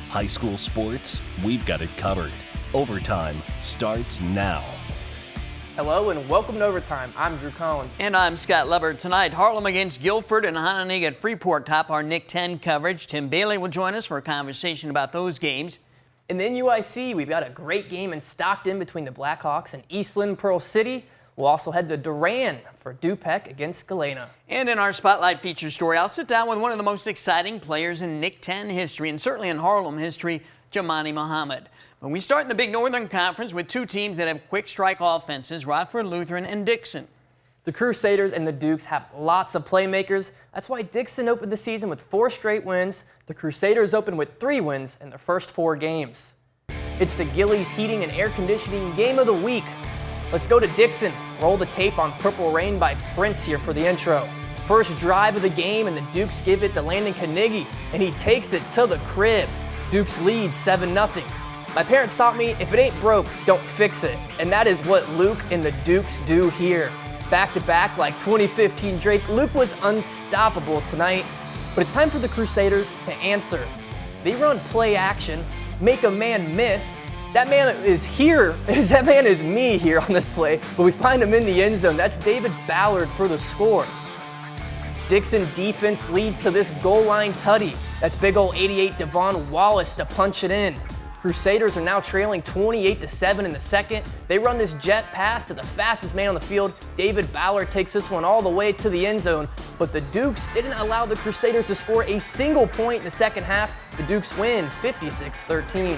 High school sports, we've got it covered. Overtime starts now. Hello and welcome to Overtime. I'm Drew Collins. And I'm Scott Leber. Tonight, Harlem against Guilford and Hononegah at Freeport top our NUIC 10 coverage. Tim Bailey will join us for a conversation about those games. In the NUIC, we've got a great game in Stockton between the Blackhawks and Eastland Pearl City. We'll also head to Reanne for Dupec against Galena. And in our Spotlight feature story, I'll sit down with one of the most exciting players in NUIC 10 history, and certainly in Harlem history, Jamani Muhammad. But we start in the Big Northern Conference with two teams that have quick strike offenses, Rockford, Lutheran, and Dixon. The Crusaders and the Dukes have lots of playmakers. That's why Dixon opened the season with 4 straight wins. The Crusaders opened with 3 wins in their first 4 games. It's the Gillies Heating and Air Conditioning Game of the Week. Let's go to Dixon. Roll the tape on Purple Rain by Prince here for the intro. First drive of the game, and the Dukes give it to Landon Carnegie, and he takes it to the crib. Dukes lead 7-0. My parents taught me, if it ain't broke, don't fix it. And that is what Luke and the Dukes do here. Back-to-back like 2015 Drake, Luke was unstoppable tonight. But it's time for the Crusaders to answer. They run play action, make a man miss. That man is here. That man is me here on this play, but we find him in the end zone. That's David Ballard for the score. Dixon defense leads to this goal line tutty. That's big ol' 88 Devon Wallace to punch it in. Crusaders are now trailing 28-7 in the second. They run this jet pass to the fastest man on the field. David Ballard takes this one all the way to the end zone, but the Dukes didn't allow the Crusaders to score a single point in the second half. The Dukes win 56-13.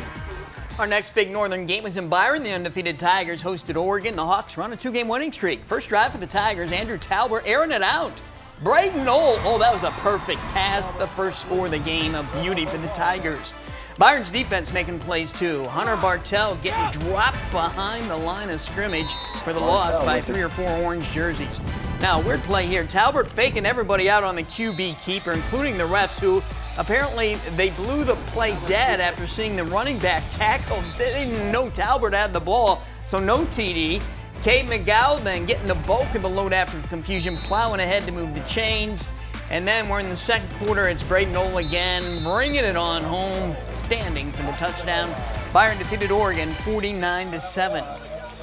Our next Big Northern game is in Byron. The undefeated Tigers hosted Oregon. The Hawks run a 2-game winning streak. First drive for the Tigers, Andrew Talbert airing it out. Braden Knoll, that was a perfect pass. The first score of the game, a beauty for the Tigers. Byron's defense making plays too. Hunter Bartell getting dropped behind the line of scrimmage for the loss by 3 or 4 orange jerseys. Now, weird play here. Talbert faking everybody out on the QB keeper, including the refs, who apparently they blew the play dead after seeing the running back tackle. They didn't even know Talbert had the ball, so no TD. Kate McGow then getting the bulk of the load after the confusion, plowing ahead to move the chains. And then we're in the second quarter. It's Braden Knoll again, bringing it on home, standing for the touchdown. Byron defeated Oregon 49-7.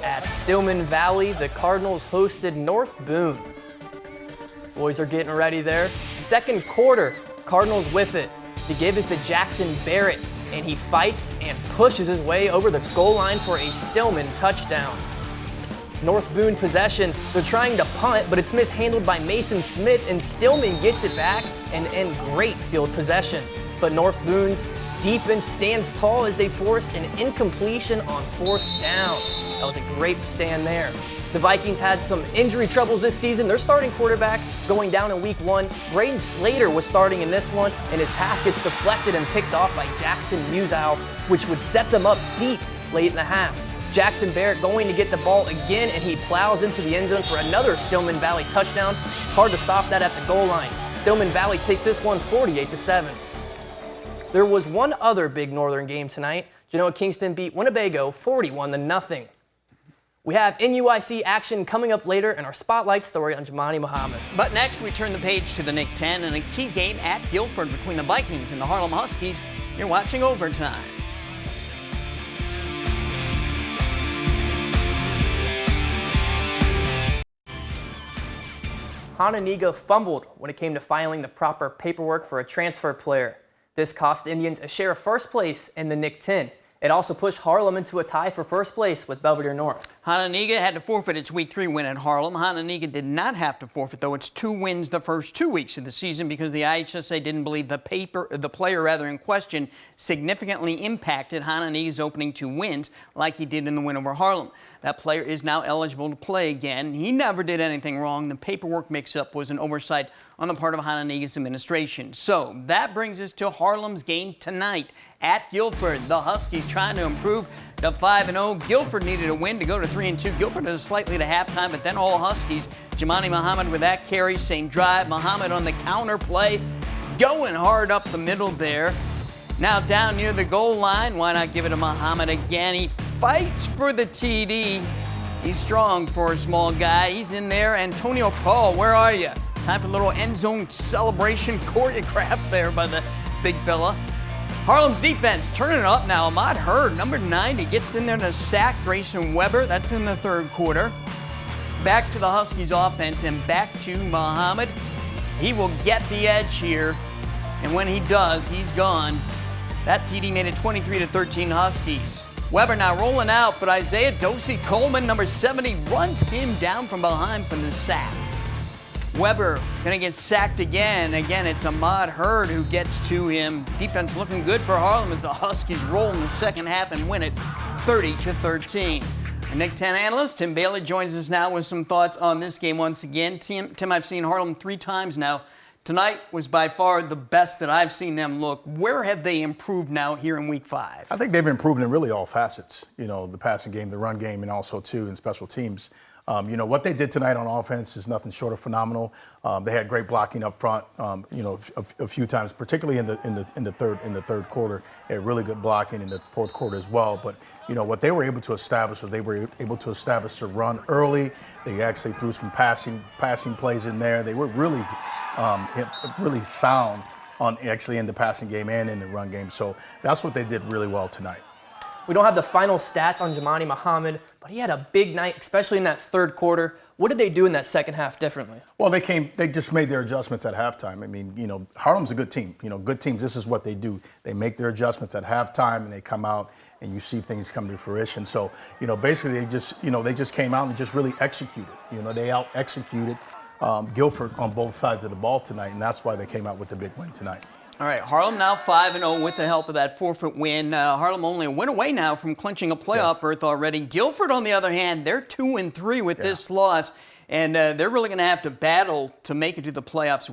At Stillman Valley, the Cardinals hosted North Boone. Boys are getting ready there. Second quarter, Cardinals with it. The give is to Jackson Barrett, and he fights and pushes his way over the goal line for a Stillman touchdown. North Boone possession, they're trying to punt, but it's mishandled by Mason Smith, and Stillman gets it back and great field possession. But North Boone's defense stands tall as they force an incompletion on 4th down. That was a great stand there. The Vikings had some injury troubles this season. Their starting quarterback going down in week 1. Braden Slater was starting in this one, and his pass gets deflected and picked off by Jackson Musow, which would set them up deep late in the half. Jackson Barrett going to get the ball again, and he plows into the end zone for another Stillman Valley touchdown. It's hard to stop that at the goal line. Stillman Valley takes this one 48-7. There was one other Big Northern game tonight. Genoa Kingston beat Winnebago 41-0. We have NUIC action coming up later in our Spotlight story on Jamani Muhammad. But next, we turn the page to the NUIC 10 and a key game at Guilford between the Vikings and the Harlem Huskies. You're watching Overtime. Hononegah fumbled when it came to filing the proper paperwork for a transfer player. This cost Indians a share of first place in the NUIC 10. It also pushed Harlem into a tie for first place with Belvedere North. Hononegah had to forfeit its Week 3 win at Harlem. Hononegah did not have to forfeit, though, its 2 wins the first 2 weeks of the season because the IHSA didn't believe the player in question significantly impacted Hononegah's opening 2 wins like he did in the win over Harlem. That player is now eligible to play again. He never did anything wrong. The paperwork mix-up was an oversight on the part of Hononegah's administration. So that brings us to Harlem's game tonight at Guilford. The Huskies trying to improve to 5-0. Guilford needed a win to go to 3-2. Guilford is slightly to halftime, but then all Huskies. Jamani Muhammad with that carry, same drive. Muhammad on the counter play, going hard up the middle there. Now down near the goal line. Why not give it to Muhammad again? He fights for the TD. He's strong for a small guy. He's in there. Antonio Paul, where are you? Time for a little end zone celebration choreographed there by the big fella. Harlem's defense turning it up now. Ahmad Hurd, number 90, gets in there to sack Grayson Weber. That's in the third quarter. Back to the Huskies offense and back to Muhammad. He will get the edge here, and when he does, he's gone. That TD made it 23-13 Huskies. Weber now rolling out, but Isaiah Dosey Coleman, number 70, runs him down from behind for the sack. Weber gonna get sacked again. Again, it's Ahmad Hurd who gets to him. Defense looking good for Harlem as the Huskies roll in the second half and win it 30-13. Our Nick 10 analyst Tim Bailey joins us now with some thoughts on this game once again. Tim, I've seen Harlem 3 times now. Tonight was by far the best that I've seen them look. Where have they improved now here in week 5? I think they've improved in really all facets. You know, the passing game, the run game, and also too in special teams. You know, what they did tonight on offense is nothing short of phenomenal. They had great blocking up front. You know, a few times, particularly in the third quarter, they had really good blocking in the fourth quarter as well. But you know what they were able to establish was they were able to establish to run early. They actually threw some passing plays in there. They were really sound on actually in the passing game and in the run game. So that's what they did really well tonight. We don't have the final stats on Jamani Muhammad, but he had a big night, especially in that third quarter. What did they do in that second half differently? Well, they just made their adjustments at halftime. I mean, you know, Harlem's a good team. You know, good teams, this is what they do. They make their adjustments at halftime and they come out and you see things come to fruition. So, you know, basically they just came out and just really executed. You know, they out-executed Guilford on both sides of the ball tonight, and that's why they came out with the big win tonight. All right, Harlem now 5-0 with the help of that forfeit win. Harlem only a win away now from clinching a playoff berth already. Guilford, on the other hand, they're 2-3 with this loss, and they're really going to have to battle to make it to the playoffs.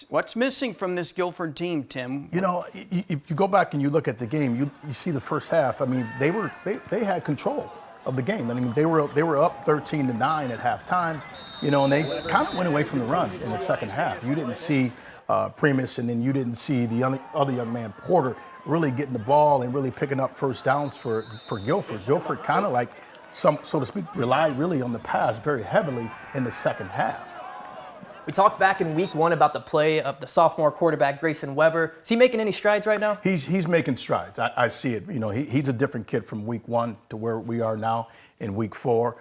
What's missing from this Guilford team, Tim? You know, if you go back and you look at the game, you see the first half. I mean, they had control of the game. I mean, they were up 13-9 at halftime. You know, and they kind of went away from the run in the second half. You didn't see Primus, and then you didn't see the other young man, Porter, really getting the ball and really picking up first downs for Guilford. Guilford kind of like, so to speak, relied really on the pass very heavily in the second half. We talked back in week 1 about the play of the sophomore quarterback, Grayson Weber. Is he making any strides right now? He's making strides. I see it. You know, he's a different kid from week 1 to where we are now in week 4.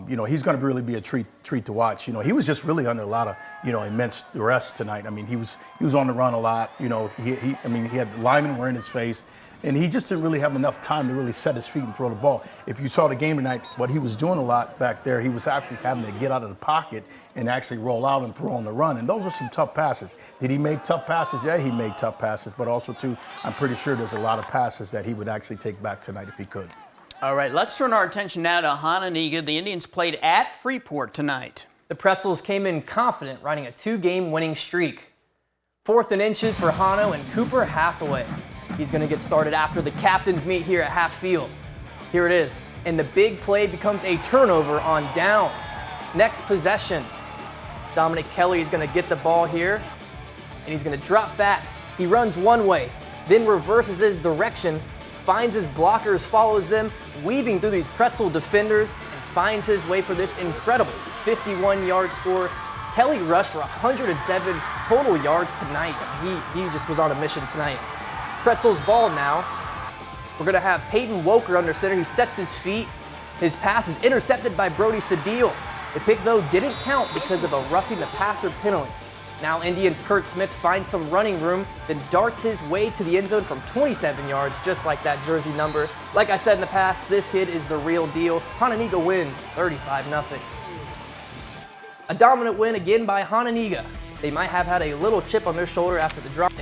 You know, he's going to really be a treat to watch. You know, he was just really under a lot of, you know, immense duress tonight. I mean, he was on the run a lot. You know, he had linemen were in his face, and he just didn't really have enough time to really set his feet and throw the ball. If you saw the game tonight, what he was doing a lot back there, he was actually having to get out of the pocket and actually roll out and throw on the run. And those are some tough passes. Did he make tough passes? Yeah, he made tough passes, but also too, I'm pretty sure there's a lot of passes that he would actually take back tonight if he could. All right, let's turn our attention now to Hononegah. The Indians played at Freeport tonight. The Pretzels came in confident, riding a 2-game winning streak. 4th and inches for Hano and Cooper Hathaway. He's going to get started after the captains meet here at half field. Here it is, and the big play becomes a turnover on downs. Next possession, Dominic Kelly is going to get the ball here, and he's going to drop back. He runs one way, then reverses his direction, finds his blockers, follows them, weaving through these Pretzel defenders, and finds his way for this incredible 51-yard score. Kelly rushed for 107 total yards tonight. He just was on a mission tonight. Pretzel's ball now. We're going to have Peyton Woker under center. He sets his feet. His pass is intercepted by Brody Sedil. The pick, though, didn't count because of a roughing the passer penalty. Now Indians' Kurt Smith finds some running room, then darts his way to the end zone from 27 yards, just like that jersey number. Like I said in the past, this kid is the real deal. Hononegah wins 35-0. A dominant win again by Hononegah. They might have had a little chip on their shoulder after the drama.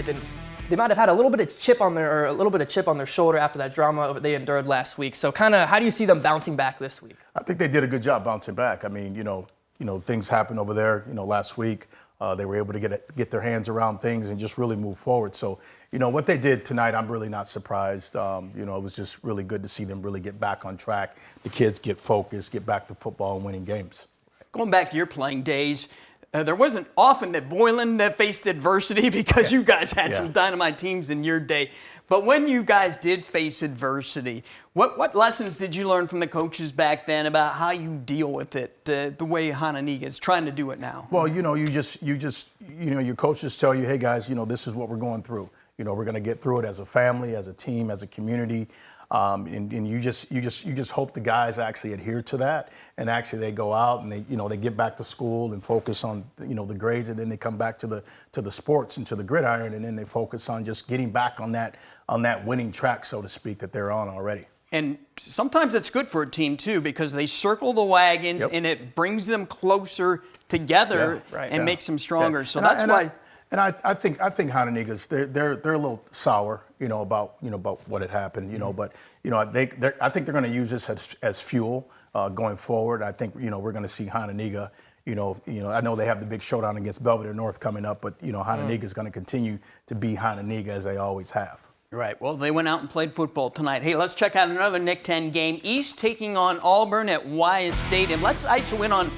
They might have had a little bit of chip on their shoulder after that drama they endured last week. So kind of, how do you see them bouncing back this week? I think they did a good job bouncing back. I mean, you know, things happened over there. You know, last week. They were able to get their hands around things and just really move forward. So, you know, what they did tonight, I'm really not surprised. You know, it was just really good to see them really get back on track. The kids get focused, get back to football and winning games. Going back to your playing days, there wasn't often that Boylan faced adversity because you guys had some dynamite teams in your day. But when you guys did face adversity, what lessons did you learn from the coaches back then about how you deal with it, the way Hononegah is trying to do it now? Well, you know, you know, your coaches tell you, hey guys, you know, this is what we're going through. we're going to get through it as a family, as a team, as a community. And you just hope the guys actually adhere to that, and actually they go out and they get back to school and focus on the grades, and then they come back to the sports and to the gridiron, and then they focus on just getting back on that winning track, so to speak, that they're on already. And sometimes it's good for a team too, because they circle the wagons and it brings them closer together and makes them stronger. So that's why. And I think Hononegah's they're a little sour, about what had happened, but I think they're going to use this as fuel going forward. I think we're going to see Hononegah. I know they have the big showdown against Belvedere North coming up, but Hononegah is going to continue to be Hononegah as they always have. Right. Well, they went out and played football tonight. Hey, let's check out another Nick 10 game. East taking on Auburn at Weil Stadium. Let's ISO in on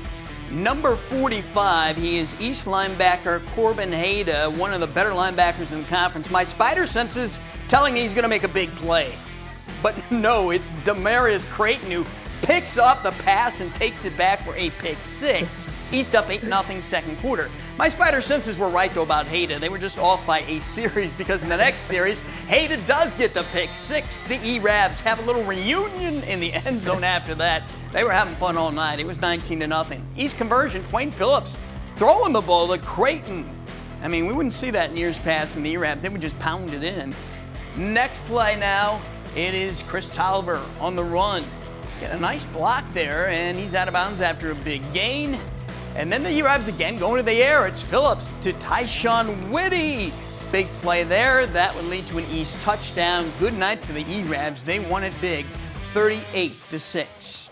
number 45. He is East linebacker Corbin Hayda, one of the better linebackers in the conference. My spider sense is telling me he's going to make a big play. But no, it's Demarius Creighton who picks up the pass and takes it back for a pick six. East up 8-0 second quarter. My spider senses were right, though, about Hayda. They were just off by a series, because in the next series, Hayda does get the pick six. The E-Rabs have a little reunion in the end zone after that. They were having fun all night. It was 19-0. East conversion, Twain Phillips throwing the ball to Creighton. I mean, we wouldn't see that in years past from the E-Rabs. They would just pound it in. Next play now, it is Chris Tolliver on the run. Get a nice block there, and he's out of bounds after a big gain. And then the E-Rabs again going to the air. It's Phillips to Tyshawn Whitty. Big play there. That would lead to an East touchdown. Good night for the E-Rabs. They won it big, 38-6.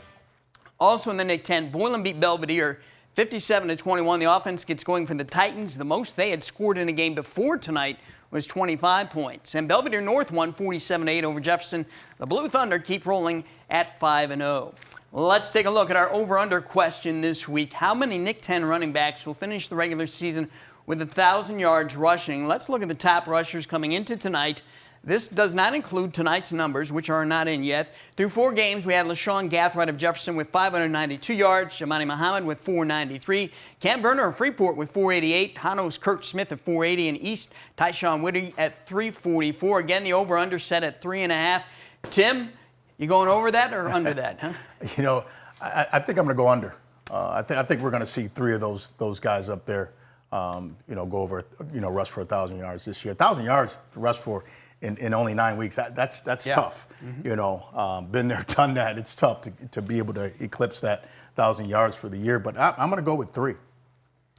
Also in the Nick 10, Boylan beat Belvedere 57-21. The offense gets going for the Titans. The most they had scored in a game before tonight was 25 points. And Belvedere North won 47-8 over Jefferson. The Blue Thunder keep rolling at 5-0. Let's take a look at our over-under question this week. How many Nick 10 running backs will finish the regular season with 1,000 yards rushing? Let's look at the top rushers coming into tonight. This does not include tonight's numbers, which are not in yet. Through 4 games, we had LaShawn Gathright of Jefferson with 592 yards, Jamani Muhammad with 493, Cam Verner of Freeport with 488, Hano's Kurt Smith at 480, and East Tyshawn Whitty at 344. Again, the over-under set at 3.5. Tim, you going over that or under that, huh? I think I'm going to go under. I think we're going to see 3 of those guys up there, go over, rush for 1,000 yards this year. 1,000 yards to rush for in only 9 weeks. That's tough. Been there, done that. It's tough to be able to eclipse that 1,000 yards for the year. But I'm going to go with 3.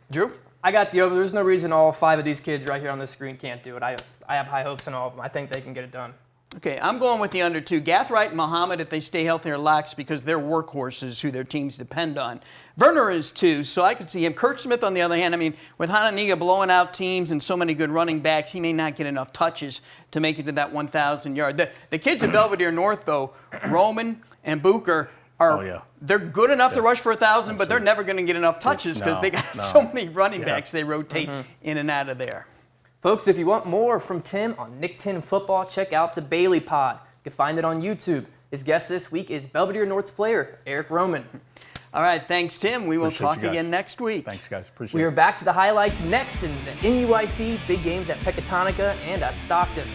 Drew? I got the over. There's no reason all 5 of these kids right here on this screen can't do it. I have high hopes in all of them. I think they can get it done. Okay, I'm going with the under 2. Gathright and Muhammad, if they stay healthy, are locks because they're workhorses who their teams depend on. Verner is 2, so I could see him. Kurt Smith, on the other hand, with Hononegah blowing out teams and so many good running backs, he may not get enough touches to make it to that 1,000 yard. The kids at Belvedere North, though, Roman and Booker, they're good enough to rush for 1,000, but they're never going to get enough touches because they got so many running backs they rotate in and out of there. Folks, if you want more from Tim on Nick 10 football, check out the Bailey Pod. You can find it on YouTube. His guest this week is Belvedere North's player, Eric Roman. All right, thanks, Tim. We will talk again next week. Thanks, guys. Appreciate it. We are back to the highlights next in the NUIC big games at Pecatonica and at Stockton.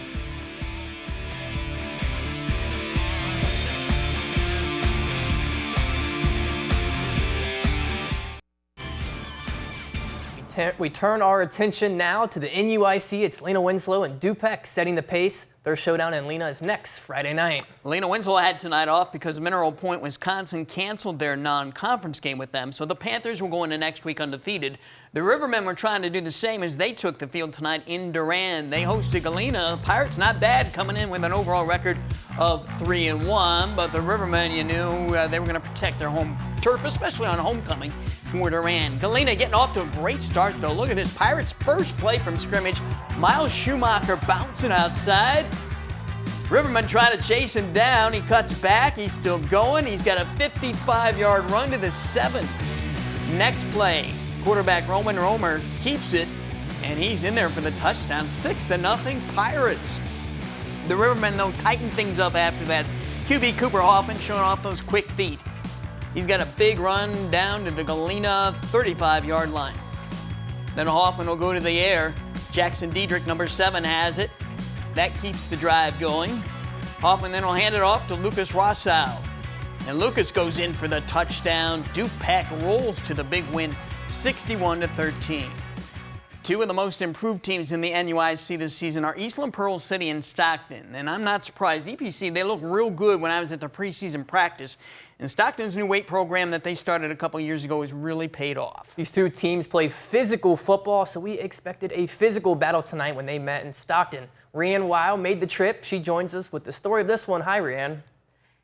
We turn our attention now to the NUIC. It's Lena Winslow and Dupec setting the pace. Their showdown in Lena is next Friday night. Lena Winslow had tonight off because Mineral Point, Wisconsin canceled their non-conference game with them, so the Panthers will go into next week undefeated. The Rivermen were trying to do the same as they took the field tonight in Durand. They hosted Galena. Pirates not bad, coming in with an overall record of 3-1, but the Rivermen, they were going to protect their home turf, especially on homecoming for Durand. Galena getting off to a great start, though. Look at this. Pirates' first play from scrimmage. Miles Schumacher bouncing outside. Riverman trying to chase him down. He cuts back. He's still going. He's got a 55-yard run to the 7. Next play, quarterback Roman Romer keeps it, and he's in there for the touchdown. 6-0 Pirates. The Rivermen, though, tighten things up after that. QB Cooper Hoffman showing off those quick feet. He's got a big run down to the Galena 35-yard line. Then Hoffman will go to the air. Jackson Diedrich, number 7, has it. That keeps the drive going. Hoffman then will hand it off to Lucas Rossau. And Lucas goes in for the touchdown. Dupac rolls to the big win, 61-13. Two of the most improved teams in the NUIC this season are Eastland Pearl City and Stockton. And I'm not surprised. EPC, they look real good when I was at the preseason practice. And Stockton's new weight program that they started a couple years ago has really paid off. These two teams play physical football, so we expected a physical battle tonight when they met in Stockton. Reanne Weil made the trip. She joins us with the story of this one. Hi, Reanne.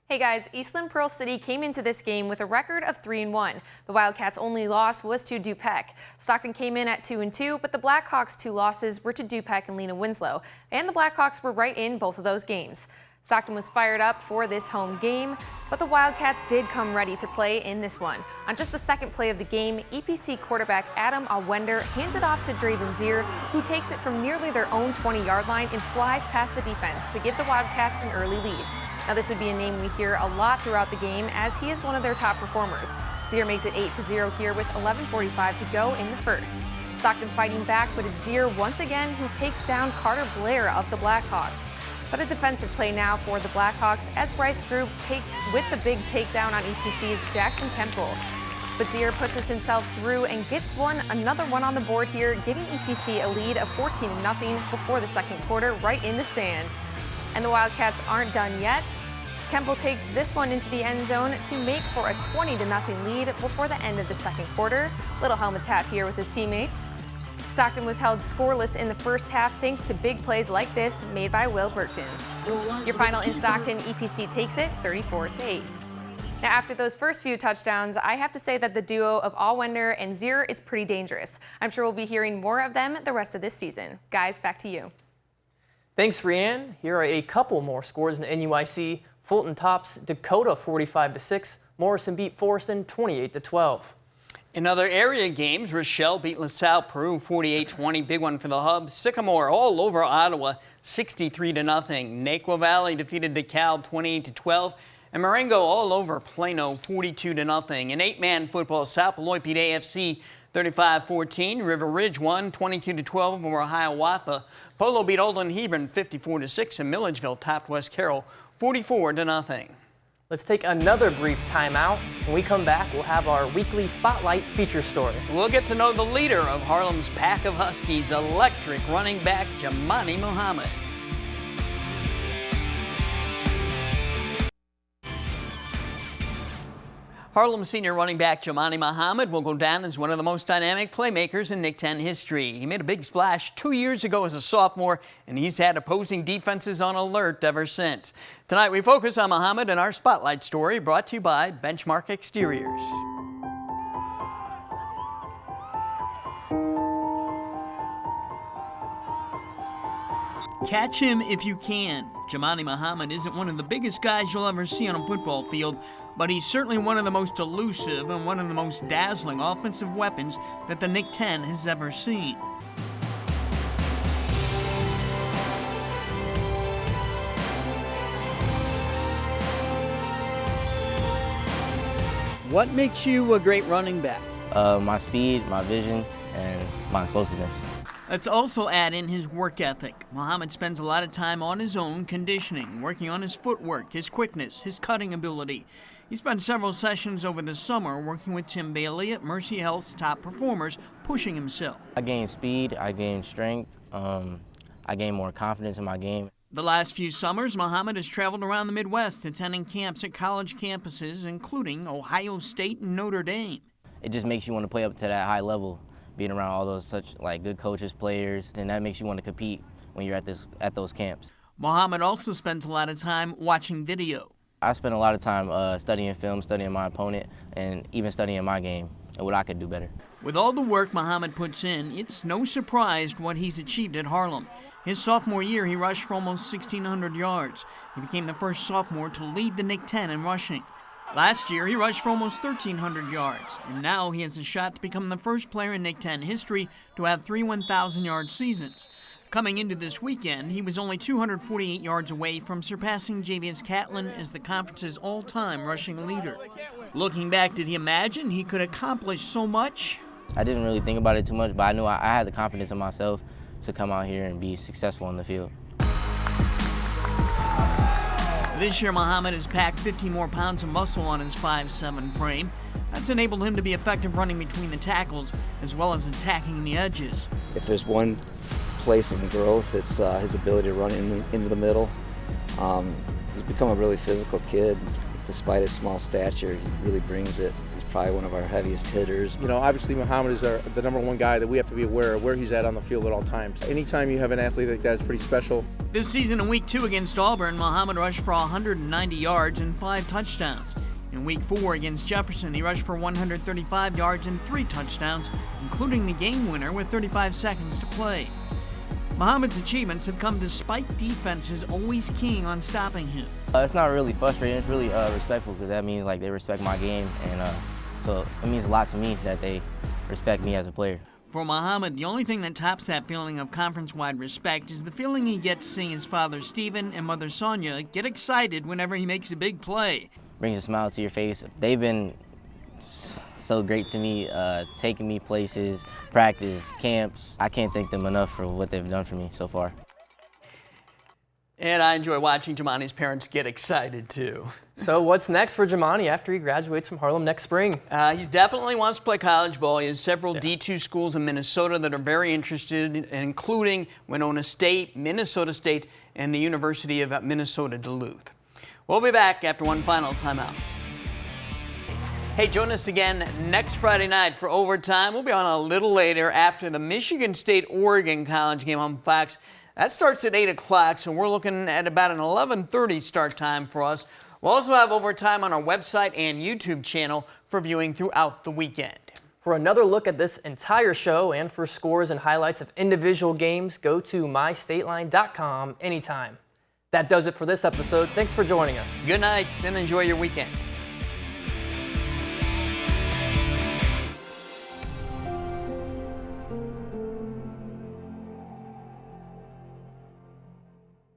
Hey guys, Eastland Pearl City came into this game with a record of 3-1. The Wildcats' only loss was to Dupac. Stockton came in at 2-2, but the Blackhawks' two losses were to Dupac and Lena Winslow, and the Blackhawks were right in both of those games. Stockton was fired up for this home game, but the Wildcats did come ready to play in this one. On just the second play of the game, EPC quarterback Adam Alwender hands it off to Draven Zier, who takes it from nearly their own 20-yard line and flies past the defense to give the Wildcats an early lead. Now this would be a name we hear a lot throughout the game as he is one of their top performers. Zier makes it 8-0 here with 11:45 to go in the first. Stockton fighting back, but it's Zier once again who takes down Carter Blair of the Blackhawks. But a defensive play now for the Blackhawks as Bryce Group takes with the big takedown on EPC's Jackson Kemple. But Zier pushes himself through and gets another one on the board here, giving EPC a lead of 14-0 before the second quarter right in the sand. And the Wildcats aren't done yet. Kemple takes this one into the end zone to make for a 20-0 lead before the end of the second quarter. Little helmet tap here with his teammates. Stockton was held scoreless in the first half thanks to big plays like this made by Will Burton. Your final in Stockton, EPC takes it 34-8. Now after those first few touchdowns, I have to say that the duo of Alwender and Zier is pretty dangerous. I'm sure we'll be hearing more of them the rest of this season. Guys, back to you. Thanks, Reanne. Here are a couple more scores in the NUIC. Fulton tops Dakota 45-6. Morrison beat Forreston 28-12. In other area games, Rochelle beat LaSalle Peru 48-20. Big one for the Hubs. Sycamore all over Ottawa 63-0. Naquo Valley defeated DeKalb 28-12. And Marengo all over Plano 42-0. In eight-man football, South Beloit beat AFC 35-14. River Ridge won 22-12 over Hiawatha. Polo beat Olin Hebron 54-6. And Milledgeville topped West Carroll 44-0. Let's take another brief timeout. When we come back, we'll have our weekly Spotlight feature story. We'll get to know the leader of Harlem's pack of Huskies, electric running back Jamani Muhammad. Harlem senior running back Jamani Muhammad will go down as one of the most dynamic playmakers in NUIC 10 history. He made a big splash 2 years ago as a sophomore, and he's had opposing defenses on alert ever since. Tonight we focus on Muhammad in our Spotlight story, brought to you by Benchmark Exteriors. Catch him if you can. Jamani Muhammad isn't one of the biggest guys you'll ever see on a football field, but he's certainly one of the most elusive and one of the most dazzling offensive weapons that the NUIC 10 has ever seen. What makes you a great running back? My speed, my vision, and my explosiveness. Let's also add in his work ethic. Muhammad spends a lot of time on his own conditioning, working on his footwork, his quickness, his cutting ability. He spent several sessions over the summer working with Tim Bailey at Mercy Health's top performers, pushing himself. I gained speed, I gained strength, I gained more confidence in my game. The last few summers, Muhammad has traveled around the Midwest, attending camps at college campuses, including Ohio State and Notre Dame. It just makes you want to play up to that high level, being around all those such good coaches, players, and that makes you want to compete when you're at those camps. Muhammad also spends a lot of time watching video. I spend a lot of time studying film, studying my opponent, and even studying my game and what I could do better. With all the work Muhammad puts in, it's no surprise what he's achieved at Harlem. His sophomore year, he rushed for almost 1,600 yards. He became the first sophomore to lead the NUIC 10 in rushing. Last year, he rushed for almost 1,300 yards, and now he has a shot to become the first player in NUIC 10 history to have 3 1,000-yard seasons. Coming into this weekend, he was only 248 yards away from surpassing Javius Catlin as the conference's all-time rushing leader. Looking back, did he imagine he could accomplish so much? I didn't really think about it too much, but I knew I had the confidence in myself to come out here and be successful on the field. This year, Muhammad has packed 50 more pounds of muscle on his 5'7" frame. That's enabled him to be effective running between the tackles as well as attacking the edges. If there's one place in growth, it's his ability to run into the middle. He's become a really physical kid. Despite his small stature, he really brings it. He's probably one of our heaviest hitters. You know, obviously Muhammad is the number one guy that we have to be aware of where he's at on the field at all times. Anytime you have an athlete like that, it's pretty special. This season in Week 2 against Auburn, Muhammad rushed for 190 yards and 5 touchdowns. In Week 4 against Jefferson, he rushed for 135 yards and 3 touchdowns, including the game winner with 35 seconds to play. Muhammad's achievements have come despite defenses always keying on stopping him. It's not really frustrating. It's really respectful, because that means like they respect my game, and so it means a lot to me that they respect me as a player. For Muhammad, the only thing that tops that feeling of conference-wide respect is the feeling he gets seeing his father Stephen and mother Sonia get excited whenever he makes a big play. Brings a smile to your face. They've been so great to me, taking me places, practice, camps. I can't thank them enough for what they've done for me so far. And I enjoy watching Jamani's parents get excited too. So what's next for Jamani after he graduates from Harlem next spring? He definitely wants to play college ball. He has several D2 schools in Minnesota that are very interested, including Winona State, Minnesota State, and the University of Minnesota Duluth. We'll be back after one final timeout. Hey, join us again next Friday night for Overtime. We'll be on a little later after the Michigan State-Oregon College game on Fox. That starts at 8 o'clock, so we're looking at about an 11:30 start time for us. We'll also have Overtime on our website and YouTube channel for viewing throughout the weekend. For another look at this entire show and for scores and highlights of individual games, go to mystateline.com anytime. That does it for this episode. Thanks for joining us. Good night and enjoy your weekend.